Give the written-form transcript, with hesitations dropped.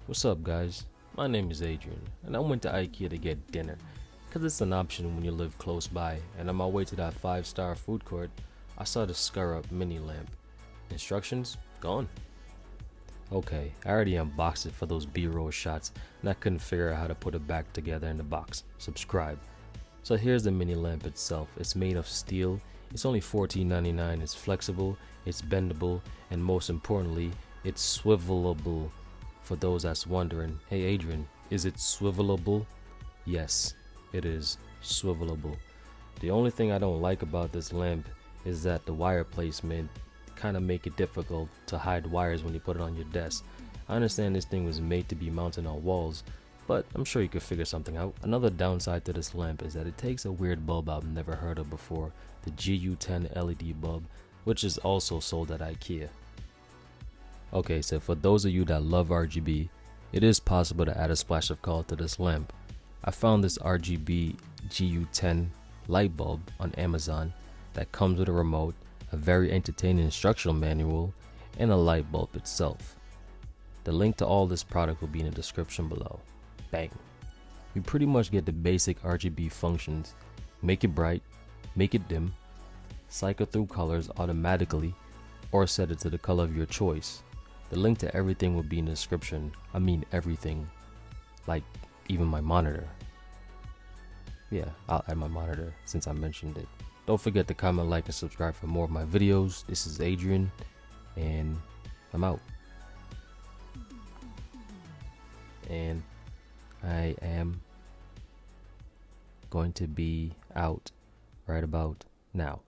What's up, guys? My name is Adrian, and I went to Ikea to get dinner, because it's an option when you live close by, and on my way to that 5-star food court, I saw the Skurup mini lamp. Instructions? Gone. Okay, I already unboxed it for those B-roll shots, and I couldn't figure out how to put it back together in the box. Subscribe. So here's the mini lamp itself. It's made of steel, it's only $14.99, it's flexible, it's bendable, and most importantly, it's swivelable. For those that's wondering, hey Adrian, is it swivelable? Yes, it is swivelable. The only thing I don't like about this lamp is that the wire placement kind of make it difficult to hide wires when you put it on your desk. I understand this thing was made to be mounted on walls, but I'm sure you could figure something out. Another downside to this lamp is that it takes a weird bulb I've never heard of before, the GU10 LED bulb, which is also sold at Ikea. Okay, so for those of you that love RGB, it is possible to add a splash of color to this lamp. I found this RGB GU10 light bulb on Amazon that comes with a remote, a very entertaining instructional manual, and a light bulb itself. The link to all this product will be in the description below. Bang! You pretty much get the basic RGB functions: make it bright, make it dim, cycle through colors automatically, or set it to the color of your choice. The link to everything will be in the description. I mean everything, like even my monitor. Yeah, I'll add my monitor since I mentioned it. Don't forget to comment, like, and subscribe for more of my videos. This is Adrian, and I'm out. And I am going to be out right about now.